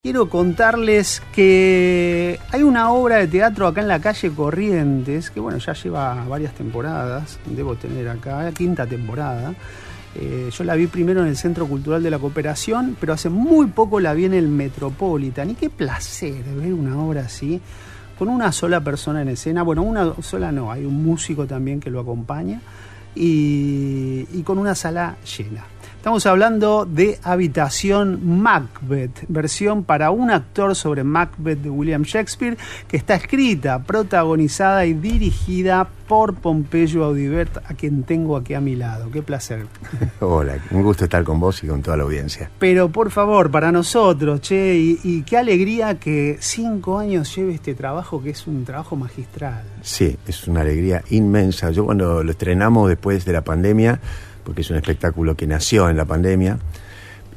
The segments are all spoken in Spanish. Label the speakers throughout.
Speaker 1: Quiero contarles que hay una obra de teatro acá en la calle Corrientes, que bueno, ya lleva varias temporadas, debo tener acá, quinta temporada. Yo la vi primero en el Centro Cultural de la Cooperación, pero hace muy poco la vi en el Metropolitan. Y qué placer ver una obra así, con una sola persona en escena. Bueno, una sola no, hay un músico también que lo acompaña, y con una sala llena. Estamos hablando de Habitación Macbeth, versión para un actor sobre Macbeth de William Shakespeare, que está escrita, protagonizada y dirigida por Pompeyo Audibert, a quien tengo aquí a mi lado. Qué placer.
Speaker 2: Hola, un gusto estar con vos y con toda la audiencia.
Speaker 1: Pero por favor, para nosotros, che, y qué alegría que 5 años lleve este trabajo, que es un trabajo magistral.
Speaker 2: Sí, es una alegría inmensa. Yo cuando lo estrenamos después de la pandemia, porque es un espectáculo que nació en la pandemia,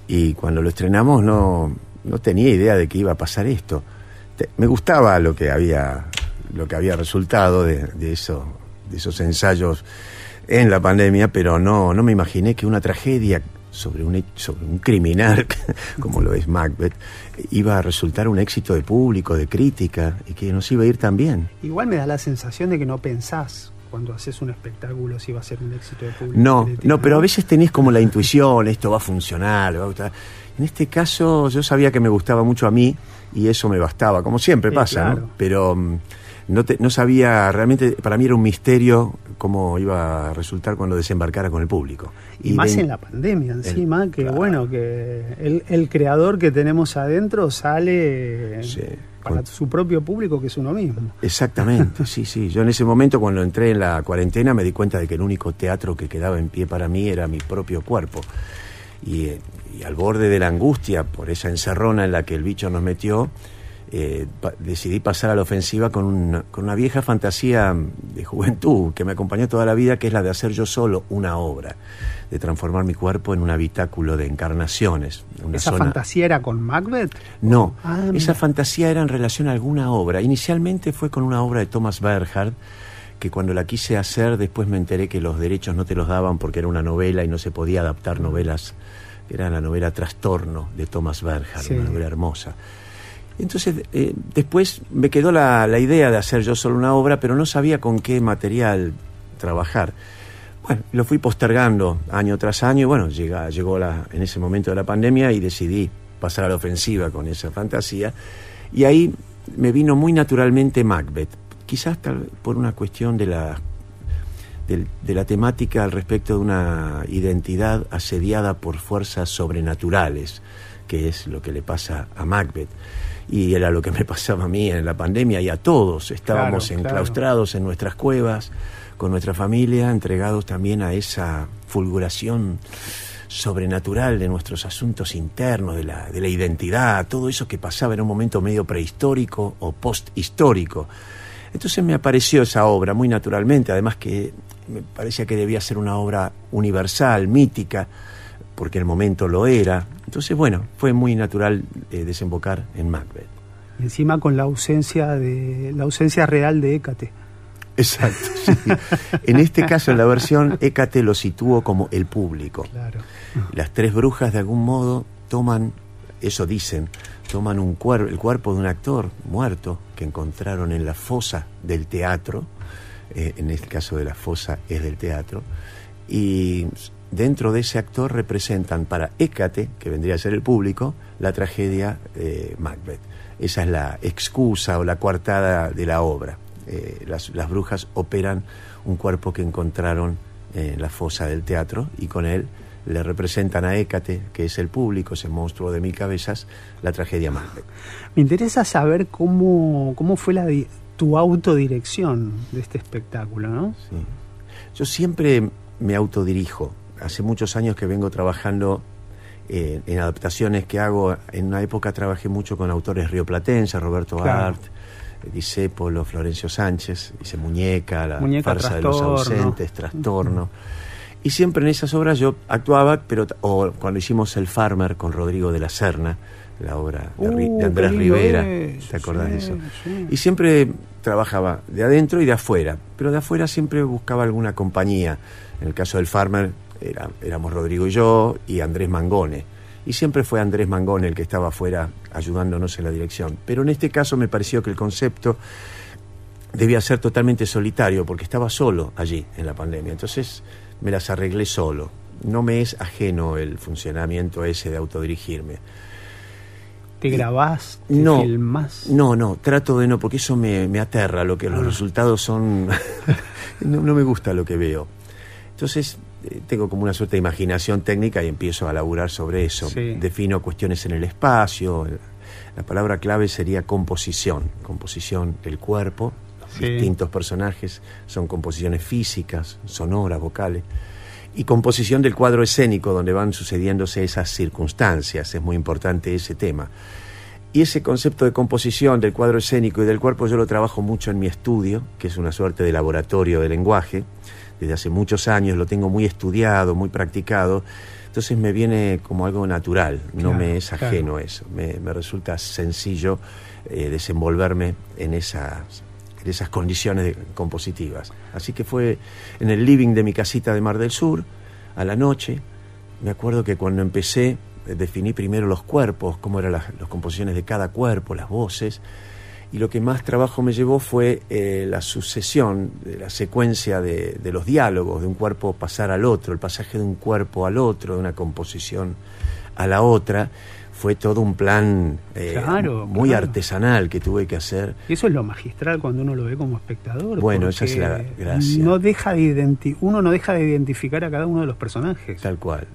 Speaker 2: y cuando lo estrenamos no tenía idea de que iba a pasar esto. Me gustaba lo que había resultado de esos ensayos en la pandemia, pero no me imaginé que una tragedia sobre un criminal como lo es Macbeth iba a resultar un éxito de público, de crítica, y que nos iba a ir tan bien.
Speaker 1: Igual me da la sensación de que no pensás cuando haces un espectáculo si va a ser un éxito de público.
Speaker 2: No, pero a veces tenés como la intuición, esto va a funcionar, va a gustar. En este caso yo sabía que me gustaba mucho a mí y eso me bastaba, como siempre pasa, claro. ¿No? Pero no sabía, realmente para mí era un misterio cómo iba a resultar cuando desembarcara con el público.
Speaker 1: Y más en la pandemia encima, claro. Bueno, que el creador que tenemos adentro sale... Sí. Para su propio público, que es uno mismo.
Speaker 2: Exactamente, sí. Yo en ese momento, cuando entré en la cuarentena, me di cuenta de que el único teatro que quedaba en pie para mí era mi propio cuerpo. Y al borde de la angustia por esa encerrona en la que el bicho nos metió, decidí pasar a la ofensiva con una vieja fantasía de juventud que me acompañó toda la vida, que es la de hacer yo solo una obra, de transformar mi cuerpo en un habitáculo de encarnaciones.
Speaker 1: ¿Esa fantasía era con Macbeth?
Speaker 2: No, esa fantasía era en relación a alguna obra. Inicialmente fue con una obra de Thomas Bernhard, que cuando la quise hacer después me enteré que los derechos no te los daban porque era una novela y no se podía adaptar novelas. Era la novela Trastorno de Thomas Bernhard, sí. Una novela hermosa. Entonces, después me quedó la idea de hacer yo solo una obra, pero no sabía con qué material trabajar. Bueno, lo fui postergando año tras año y bueno, llegó en ese momento de la pandemia y decidí pasar a la ofensiva con esa fantasía. Y ahí me vino muy naturalmente Macbeth, quizás por una cuestión de la temática al respecto de una identidad asediada por fuerzas sobrenaturales, que es lo que le pasa a Macbeth. Y era lo que me pasaba a mí en la pandemia y a todos. Estábamos enclaustrados en nuestras cuevas, con nuestra familia, entregados también a esa fulguración sobrenatural de nuestros asuntos internos, de la identidad, todo eso que pasaba en un momento medio prehistórico o posthistórico. Entonces me apareció esa obra muy naturalmente, además que me parecía que debía ser una obra universal, mítica, porque el momento lo era. Entonces, bueno, fue muy natural desembocar en Macbeth.
Speaker 1: Y encima con la ausencia real de Hécate.
Speaker 2: Exacto, sí. En este caso, en la versión, Hécate lo situó como el público.
Speaker 1: Claro.
Speaker 2: Las 3 brujas, de algún modo, toman el cuerpo de un actor muerto que encontraron en la fosa del teatro. En este caso de la fosa es del teatro. Y dentro de ese actor representan para Hécate, que vendría a ser el público, la tragedia Macbeth. Esa es la excusa o la coartada de la obra. Las brujas operan un cuerpo que encontraron en la fosa del teatro y con él le representan a Hécate, que es el público, ese monstruo de 1000 cabezas, la tragedia Macbeth.
Speaker 1: Me interesa saber cómo fue tu autodirección de este espectáculo, ¿no?
Speaker 2: Sí. Yo siempre me autodirijo. Hace muchos años que vengo trabajando en adaptaciones que hago. En una época trabajé mucho con autores rioplatenses, Roberto Art, Discépolo, Florencio Sánchez, hice Muñeca, La farsa de los ausentes, Trastorno. Y siempre en esas obras yo actuaba, o cuando hicimos El Farmer con Rodrigo de la Serna, la obra de Andrés Rivera, ¿te acordás de eso? Sí. Y siempre trabajaba de adentro y de afuera, pero de afuera siempre buscaba alguna compañía. En el caso del Farmer éramos Rodrigo y yo y Andrés Mangone, y siempre fue Andrés Mangón el que estaba afuera ayudándonos en la dirección. Pero en este caso me pareció que el concepto debía ser totalmente solitario, porque estaba solo allí en la pandemia. Entonces me las arreglé solo. No me es ajeno el funcionamiento ese de autodirigirme.
Speaker 1: ¿Te grabás? ¿Te filmás?
Speaker 2: No, trato de no, porque eso me aterra, lo que los resultados son... no me gusta lo que veo. Entonces tengo como una suerte de imaginación técnica y empiezo a laburar sobre eso.
Speaker 1: Sí.
Speaker 2: Defino cuestiones en el espacio. La palabra clave sería composición. Composición del cuerpo. Los distintos personajes son composiciones físicas, sonoras, vocales. Y composición del cuadro escénico, donde van sucediéndose esas circunstancias. Es muy importante ese tema. Y ese concepto de composición del cuadro escénico y del cuerpo yo lo trabajo mucho en mi estudio, que es una suerte de laboratorio de lenguaje. Desde hace muchos años lo tengo muy estudiado, muy practicado. Entonces me viene como algo natural, no me es ajeno eso. Me resulta sencillo desenvolverme en esas condiciones compositivas. Así que fue en el living de mi casita de Mar del Sur, a la noche. Me acuerdo que cuando empecé, definí primero los cuerpos, cómo eran las composiciones de cada cuerpo, las voces, y lo que más trabajo me llevó fue la sucesión, la secuencia de los diálogos, de un cuerpo pasar al otro, el pasaje de un cuerpo al otro, de una composición a la otra. Fue todo un plan muy artesanal que tuve que hacer.
Speaker 1: Y eso es lo magistral cuando uno lo ve como espectador.
Speaker 2: Bueno, esa es la gracia.
Speaker 1: Uno no deja de identificar a cada uno de los personajes.
Speaker 2: Tal cual.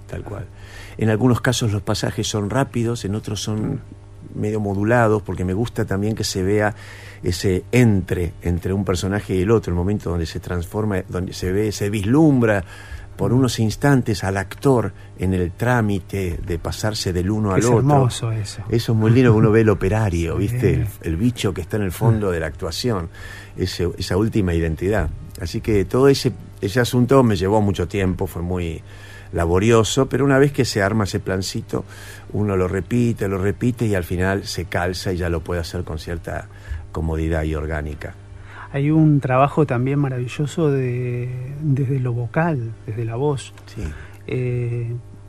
Speaker 2: En algunos casos los pasajes son rápidos, en otros son medio modulados, porque me gusta también que se vea ese entre un personaje y el otro, el momento donde se transforma, donde se vislumbra por unos instantes al actor en el trámite de pasarse del uno al otro.
Speaker 1: Es hermoso eso.
Speaker 2: Eso es muy lindo, uno ve el operario, ¿viste? El bicho que está en el fondo de la actuación, esa última identidad. Así que todo ese asunto me llevó mucho tiempo, fue muy laborioso, pero una vez que se arma ese plancito, uno lo repite y al final se calza y ya lo puede hacer con cierta comodidad y orgánica.
Speaker 1: Hay un trabajo también maravilloso desde lo vocal, desde la voz.
Speaker 2: Sí.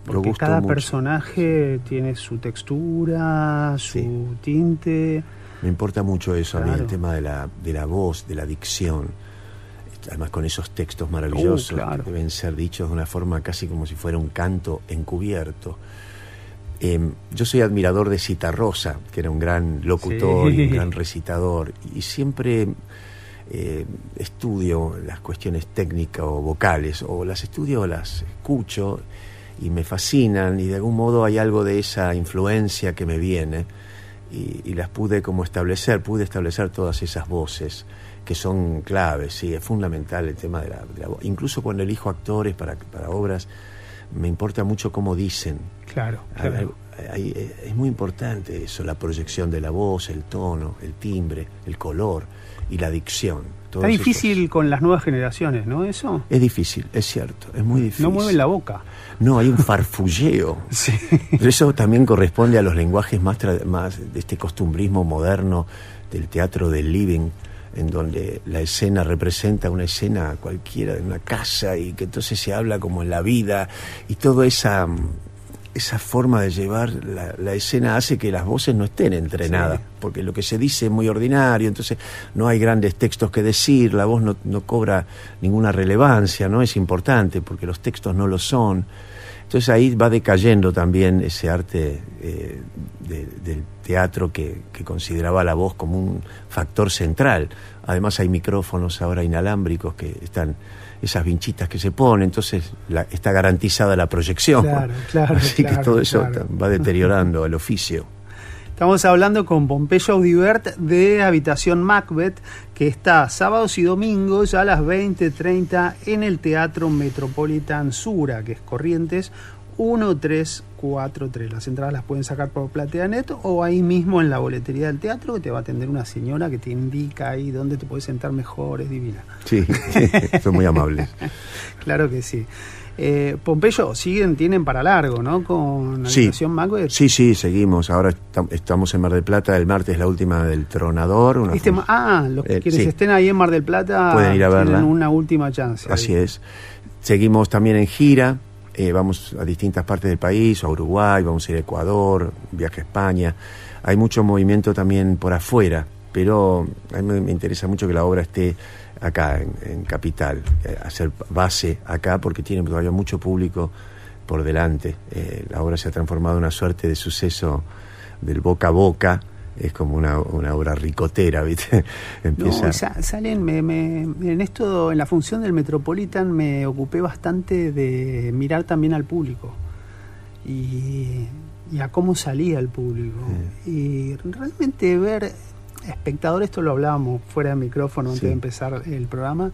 Speaker 1: Porque cada personaje tiene su textura, su tinte.
Speaker 2: Me importa mucho eso, a mí, el tema de la voz, de la dicción. Además con esos textos maravillosos que deben ser dichos de una forma casi como si fuera un canto encubierto. Yo soy admirador de Citarrosa, que era un gran locutor y un gran recitador, y siempre estudio las cuestiones técnicas o vocales, o las estudio o las escucho y me fascinan, y de algún modo hay algo de esa influencia que me viene y las pude establecer todas esas voces que son claves. Sí, es fundamental el tema de la voz. Incluso cuando elijo actores para obras, me importa mucho cómo dicen.
Speaker 1: Claro.
Speaker 2: Es muy importante eso, la proyección de la voz, el tono, el timbre, el color y la dicción.
Speaker 1: Está difícil con las nuevas generaciones, ¿no? Eso.
Speaker 2: Es difícil, es cierto, es muy difícil.
Speaker 1: No mueven la boca.
Speaker 2: No, hay un farfulleo.
Speaker 1: Sí.
Speaker 2: Pero eso también corresponde a los lenguajes más de este costumbrismo moderno del teatro del living, en donde la escena representa una escena cualquiera de una casa y que entonces se habla como en la vida, y toda esa forma de llevar la escena hace que las voces no estén entrenadas, porque lo que se dice es muy ordinario, entonces no hay grandes textos que decir, la voz no cobra ninguna relevancia, no es importante porque los textos no lo son. Entonces ahí va decayendo también ese arte del teatro que consideraba la voz como un factor central. Además hay micrófonos ahora inalámbricos que están, esas vinchitas que se ponen, entonces está garantizada la proyección.
Speaker 1: Claro,
Speaker 2: así que todo eso va deteriorando el oficio.
Speaker 1: Estamos hablando con Pompeyo Audibert de Habitación Macbeth, que está sábados y domingos a las 20:30 en el Teatro Metropolitan Sura, que es Corrientes 1343. Las entradas las pueden sacar por Plateanet o ahí mismo en la boletería del teatro, que te va a atender una señora que te indica ahí dónde te puedes sentar mejor, es divina.
Speaker 2: Sí, son muy amables.
Speaker 1: Claro que sí. Pompeyo, tienen para largo, ¿no? Con Habitación Macbeth.
Speaker 2: Sí, seguimos. Ahora estamos en Mar del Plata. El martes es la última del Tronador.
Speaker 1: Los quienes estén ahí en Mar del Plata
Speaker 2: pueden ir a verla.
Speaker 1: Tienen una última chance.
Speaker 2: Así es. Seguimos también en gira. vamos a distintas partes del país, a Uruguay, vamos a ir a Ecuador, viaje a España. Hay mucho movimiento también por afuera, pero a mí me interesa mucho que la obra esté acá, en Capital, hacer base acá, porque tiene todavía mucho público por delante. La obra se ha transformado en una suerte de suceso del boca a boca. Es como una obra ricotera, ¿viste?
Speaker 1: Empieza... No, salen, en esto, en la función del Metropolitan, me ocupé bastante de mirar también al público y a cómo salía el público. Y realmente ver espectadores, esto lo hablábamos fuera de micrófono antes de empezar el programa,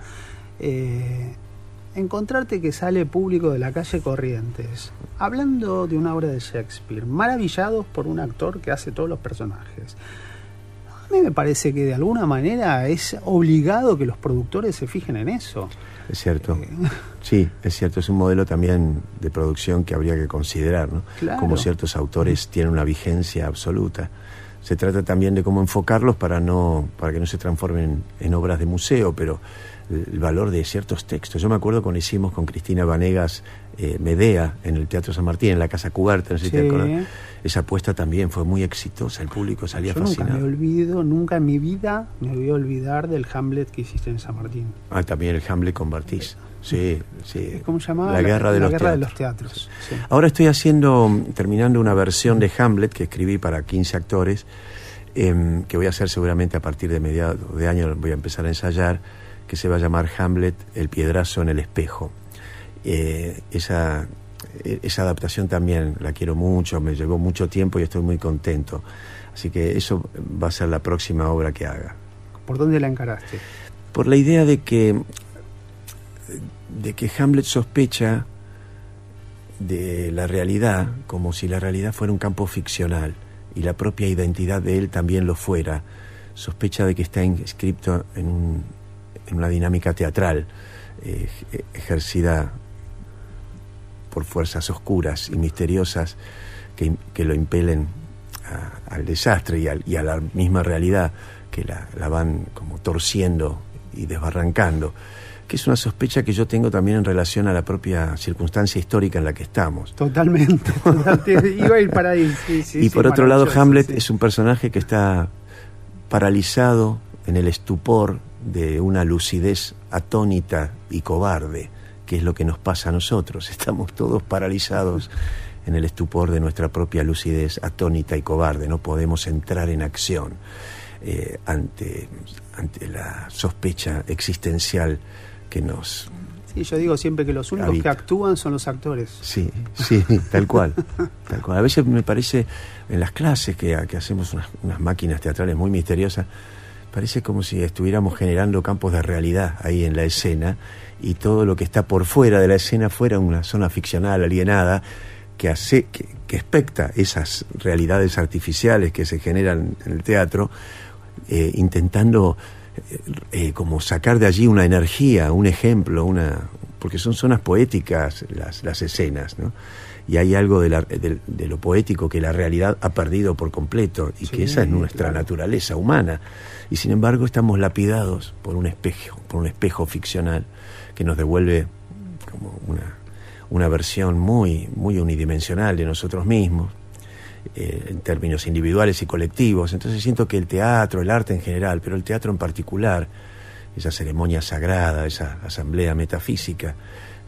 Speaker 1: encontrarte que sale público de la calle Corrientes, hablando de una obra de Shakespeare, maravillados por un actor que hace todos los personajes. A mí me parece que de alguna manera es obligado que los productores se fijen en eso.
Speaker 2: Es cierto, sí, es cierto, es un modelo también de producción que habría que considerar, ¿no?
Speaker 1: Claro.
Speaker 2: Como ciertos autores tienen una vigencia absoluta. Se trata también de cómo enfocarlos para que no se transformen en obras de museo, pero el valor de ciertos textos. Yo me acuerdo cuando hicimos con Cristina Vanegas Medea en el Teatro San Martín, en la Casa Cubierta, no sé si te acuerdas. Esa apuesta también fue muy exitosa, el público salía fascinado.
Speaker 1: Nunca en mi vida me voy a olvidar del Hamlet que hiciste en San Martín.
Speaker 2: También el Hamlet con Bartiz. Sí.
Speaker 1: ¿Cómo se llamaba?
Speaker 2: La guerra de los teatros. Sí. Ahora estoy terminando una versión de Hamlet que escribí para 15 actores, que voy a hacer seguramente a partir de mediados de año, voy a empezar a ensayar, que se va a llamar Hamlet, el piedrazo en el espejo. Esa adaptación también la quiero mucho, me llevó mucho tiempo y estoy muy contento. Así que eso va a ser la próxima obra que haga.
Speaker 1: ¿Por dónde la encaraste?
Speaker 2: Por la idea de que Hamlet sospecha de la realidad como si la realidad fuera un campo ficcional y la propia identidad de él también lo fuera. Sospecha de que está inscripto en una dinámica teatral ejercida por fuerzas oscuras y misteriosas que lo impelen al desastre y a la misma realidad, que la van como torciendo y desbarrancando, que es una sospecha que yo tengo también en relación a la propia circunstancia histórica en la que estamos.
Speaker 1: Totalmente. Iba a ir para ahí.
Speaker 2: Y por otro lado, Hamlet es un personaje que está paralizado en el estupor de una lucidez atónita y cobarde, que es lo que nos pasa a nosotros. Estamos todos paralizados en el estupor de nuestra propia lucidez atónita y cobarde. No podemos entrar en acción ante la sospecha existencial que nos...
Speaker 1: Sí, yo digo siempre que los únicos que actúan son los actores.
Speaker 2: Sí, tal cual. A veces me parece, en las clases que hacemos unas máquinas teatrales muy misteriosas, parece como si estuviéramos generando campos de realidad ahí en la escena, y todo lo que está por fuera de la escena fuera una zona ficcional, alienada, que expecta esas realidades artificiales que se generan en el teatro, intentando como sacar de allí una energía, un ejemplo, porque son zonas poéticas las escenas, ¿no? Y hay algo de lo poético que la realidad ha perdido por completo, y que esa es nuestra naturaleza humana. Y sin embargo estamos lapidados por un espejo ficcional que nos devuelve como una versión muy, muy unidimensional de nosotros mismos, en términos individuales y colectivos. Entonces siento que el teatro, el arte en general, pero el teatro en particular, esa ceremonia sagrada, esa asamblea metafísica,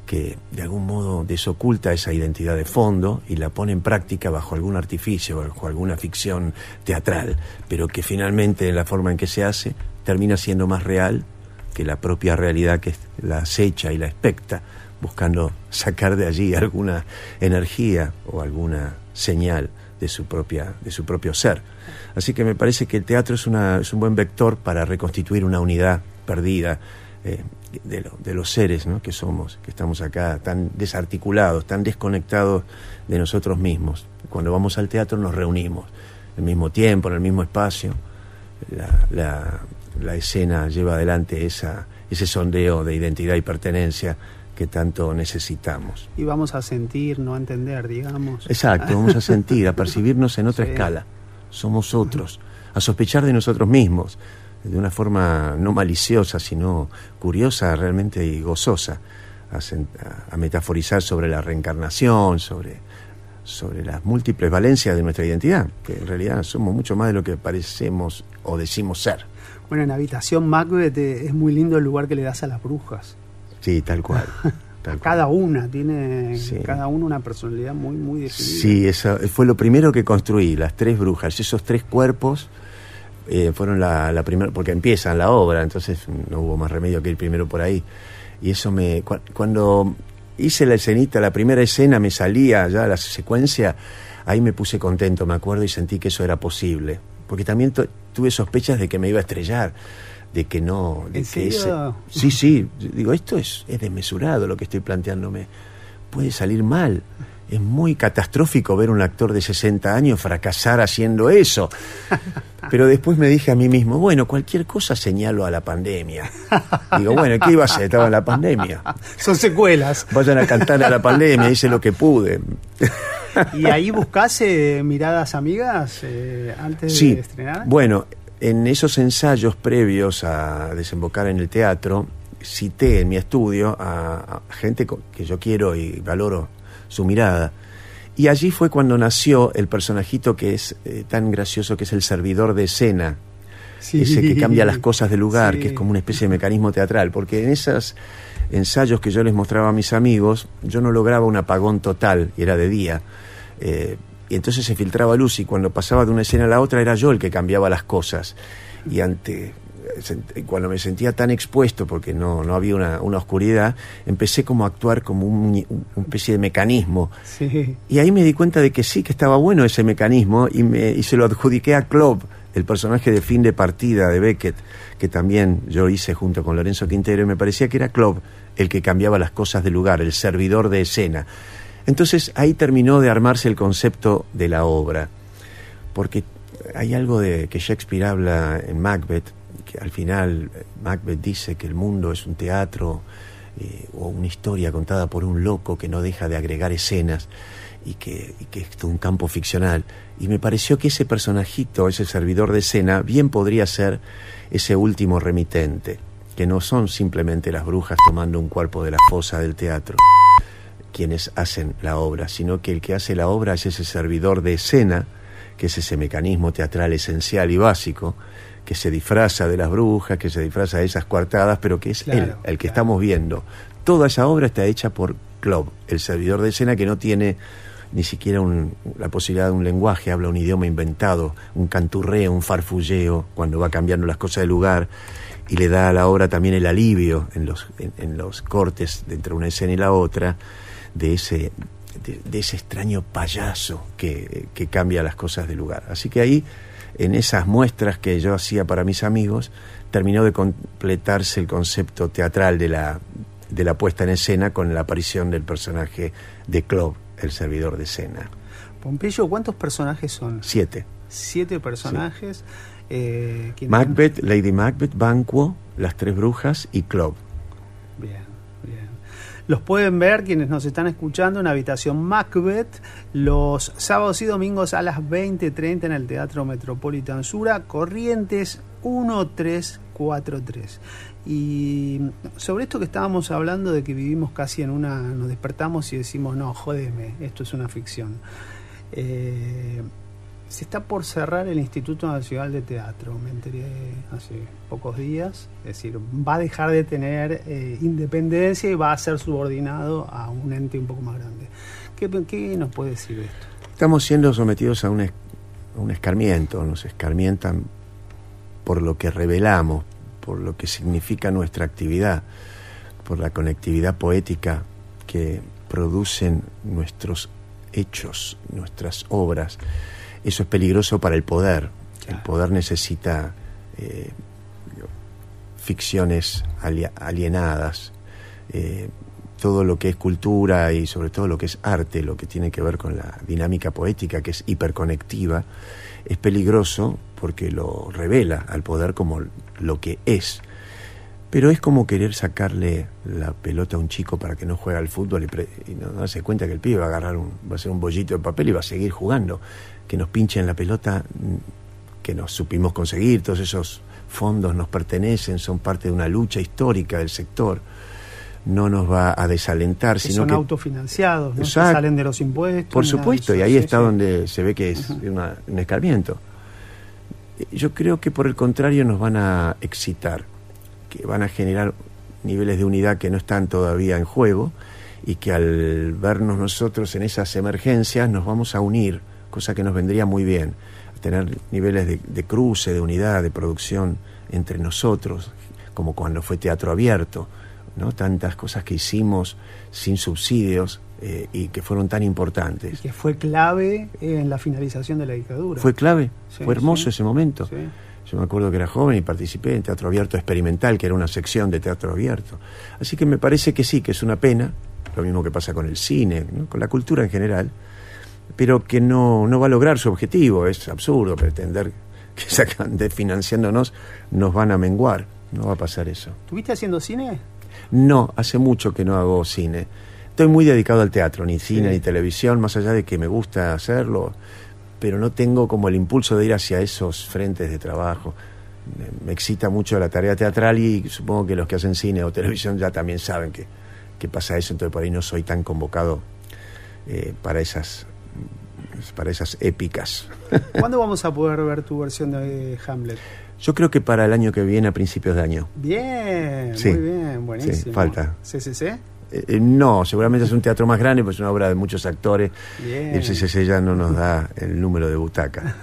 Speaker 2: que de algún modo desoculta esa identidad de fondo y la pone en práctica bajo algún artificio, bajo alguna ficción teatral, pero que finalmente en la forma en que se hace termina siendo más real que la propia realidad que la acecha y la expecta, buscando sacar de allí alguna energía o alguna señal de su propio ser. Así que me parece que el teatro es un buen vector para reconstituir una unidad perdida de los seres, ¿no?, que somos, que estamos acá tan desarticulados, tan desconectados de nosotros mismos. Cuando vamos al teatro nos reunimos al mismo tiempo, en el mismo espacio. La escena lleva adelante ese sondeo de identidad y pertenencia que tanto necesitamos.
Speaker 1: Y vamos a sentir, no a entender, digamos.
Speaker 2: Exacto, vamos a sentir, a percibirnos en otra escala. Somos otros, a sospechar de nosotros mismos, de una forma no maliciosa, sino curiosa realmente y gozosa, a metaforizar sobre la reencarnación, sobre las múltiples valencias de nuestra identidad, que en realidad somos mucho más de lo que parecemos o decimos ser.
Speaker 1: Bueno, en Habitación Macbeth es muy lindo el lugar que le das a las brujas.
Speaker 2: Sí, tal cual.
Speaker 1: Cada una tiene, sí, cada una personalidad muy, muy definida.
Speaker 2: Sí, eso fue lo primero que construí, las 3 brujas, esos 3 cuerpos fueron la primera, porque empiezan la obra, entonces no hubo más remedio que ir primero por ahí. Y eso cuando hice la escenita, la primera escena me salía ya la secuencia, ahí me puse contento, me acuerdo, y sentí que eso era posible, porque también tuve sospechas de que me iba a estrellar, de que no, de
Speaker 1: ¿En
Speaker 2: que
Speaker 1: serio?
Speaker 2: sí, digo, esto es desmesurado lo que estoy planteándome, puede salir mal. Es muy catastrófico ver un actor de 60 años fracasar haciendo eso. Pero después me dije a mí mismo, bueno, cualquier cosa señalo a la pandemia. Digo, bueno, ¿qué iba a hacer? Estaba en la pandemia.
Speaker 1: Son secuelas.
Speaker 2: Vayan a cantar a la pandemia, hice lo que pude.
Speaker 1: ¿Y ahí buscás miradas amigas antes
Speaker 2: sí,
Speaker 1: de estrenar?
Speaker 2: Bueno, en esos ensayos previos a desembocar en el teatro, cité en mi estudio a gente que yo quiero y valoro su mirada, y allí fue cuando nació el personajito que es tan gracioso, que es el servidor de escena, sí, ese que cambia las cosas de lugar, sí, que es como una especie de mecanismo teatral, porque en esos ensayos que yo les mostraba a mis amigos, yo no lograba un apagón total, y era de día, y entonces se filtraba luz, y cuando pasaba de una escena a la otra era yo el que cambiaba las cosas, y cuando me sentía tan expuesto, porque no había una oscuridad, empecé como a actuar como una especie de mecanismo, sí. Y ahí me di cuenta de que sí, que estaba bueno ese mecanismo, y se lo adjudiqué a Klob, el personaje de Fin de Partida de Beckett, que también yo hice junto con Lorenzo Quintero, y me parecía que era Klob el que cambiaba las cosas de lugar, el servidor de escena. Entonces ahí terminó de armarse el concepto de la obra, porque hay algo de que Shakespeare habla en Macbeth, que al final Macbeth dice que el mundo es un teatro o una historia contada por un loco que no deja de agregar escenas, y que es un campo ficcional, y me pareció que ese personajito, ese servidor de escena, bien podría ser ese último remitente, que no son simplemente las brujas tomando un cuerpo de la fosa del teatro quienes hacen la obra, sino que el que hace la obra es ese servidor de escena, que es ese mecanismo teatral esencial y básico, que se disfraza de las brujas, que se disfraza de esas coartadas, pero que es claro, él, el que estamos viendo. Toda esa obra está hecha por Klob, el servidor de escena, que no tiene ni siquiera la posibilidad de un lenguaje, habla un idioma inventado, un canturreo, un farfulleo, cuando va cambiando las cosas de lugar, y le da a la obra también el alivio en los cortes de entre una escena y la otra, de ese extraño payaso que cambia las cosas de lugar. Así que ahí, en esas muestras que yo hacía para mis amigos, terminó de completarse el concepto teatral de la puesta en escena con la aparición del personaje de Klob, el servidor de escena.
Speaker 1: Pompeyo, ¿cuántos personajes son?
Speaker 2: 7.
Speaker 1: 7 personajes.
Speaker 2: Sí. Macbeth, Lady Macbeth, Banquo, las 3 brujas y Klob.
Speaker 1: Bien. Los pueden ver quienes nos están escuchando en Habitación Macbeth los sábados y domingos a las 20:30 en el Teatro Metropolitan Sura, Corrientes 1343. Y sobre esto que estábamos hablando de que vivimos casi nos despertamos y decimos, no, jódeme, esto es una ficción. Se está por cerrar el Instituto Nacional de Teatro, me enteré hace pocos días, es decir, va a dejar de tener independencia y va a ser subordinado a un ente un poco más grande. ¿Qué nos puede decir de esto?
Speaker 2: Estamos siendo sometidos a un escarmiento, nos escarmientan por lo que revelamos, por lo que significa nuestra actividad, por la conectividad poética que producen nuestros hechos, nuestras obras. Eso es peligroso para el poder. El poder necesita ficciones alienadas. Todo lo que es cultura y sobre todo lo que es arte, lo que tiene que ver con la dinámica poética, que es hiperconectiva, es peligroso porque lo revela al poder como lo que es. Pero es como querer sacarle la pelota a un chico para que no juegue al fútbol y no darse cuenta que el pibe va a hacer un bollito de papel y va a seguir jugando. Que nos pinchen la pelota que nos supimos conseguir, todos esos fondos nos pertenecen, son parte de una lucha histórica del sector. no nos va a desalentar,
Speaker 1: que
Speaker 2: sino
Speaker 1: son
Speaker 2: que
Speaker 1: autofinanciados, ¿no? Que salen de los impuestos.
Speaker 2: Por supuesto, y ahí está donde se ve que es
Speaker 1: Uh-huh.
Speaker 2: un escarmiento. Yo creo que por el contrario nos van a excitar, que van a generar niveles de unidad que no están todavía en juego, y que al vernos nosotros en esas emergencias nos vamos a unir, cosa que nos vendría muy bien, a tener niveles de cruce, de unidad, de producción entre nosotros, como cuando fue Teatro Abierto, ¿no? Tantas cosas que hicimos sin subsidios y que fueron tan importantes.
Speaker 1: Y que fue clave en la finalización de la dictadura.
Speaker 2: Fue clave,
Speaker 1: sí,
Speaker 2: fue hermoso
Speaker 1: sí.
Speaker 2: ese momento.
Speaker 1: Sí.
Speaker 2: Yo me acuerdo que era joven y participé en Teatro Abierto Experimental, que era una sección de Teatro Abierto. Así que me parece que sí, que es una pena, lo mismo que pasa con el cine, ¿no? Con la cultura en general, pero que no va a lograr su objetivo. Es absurdo pretender que sacan de financiándonos nos van a menguar. No va a pasar eso.
Speaker 1: ¿Estuviste haciendo cine?
Speaker 2: No, hace mucho que no hago cine. Estoy muy dedicado al teatro, ni cine
Speaker 1: Sí.
Speaker 2: ni televisión, más allá de que me gusta hacerlo, pero no tengo como el impulso de ir hacia esos frentes de trabajo. Me excita mucho la tarea teatral y supongo que los que hacen cine o televisión ya también saben que pasa eso, entonces por ahí no soy tan convocado para esas épicas.
Speaker 1: ¿Cuándo vamos a poder ver tu versión de Hamlet?
Speaker 2: Yo creo que para el año que viene, a principios de año.
Speaker 1: Bien,
Speaker 2: Sí.
Speaker 1: muy bien, buenísimo.
Speaker 2: Sí, falta.
Speaker 1: ¿CCC?
Speaker 2: No, seguramente es un teatro más grande, pues es una obra de muchos actores.
Speaker 1: Bien.
Speaker 2: Y el CCC ya no nos da el número de butaca.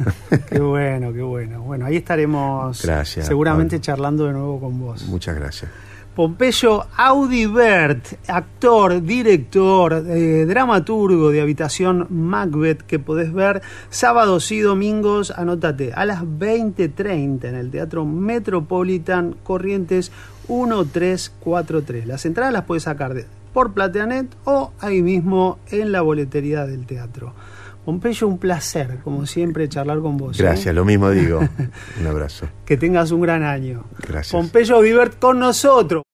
Speaker 1: Qué bueno, qué bueno. Bueno, ahí estaremos
Speaker 2: Gracias,
Speaker 1: seguramente
Speaker 2: Pablo.
Speaker 1: charlando de nuevo con vos.
Speaker 2: Muchas gracias.
Speaker 1: Pompeyo Audibert, actor, director, dramaturgo de Habitación Macbeth, que podés ver sábados y domingos, anótate, a las 20:30 en el Teatro Metropolitan, Corrientes 1343. Las entradas las puedes sacar por Plateanet o ahí mismo en la boletería del teatro. Pompeyo, un placer, como siempre, charlar con vos.
Speaker 2: Gracias, lo mismo digo. Un abrazo.
Speaker 1: Que tengas un gran año.
Speaker 2: Gracias.
Speaker 1: Pompeyo Audibert con nosotros.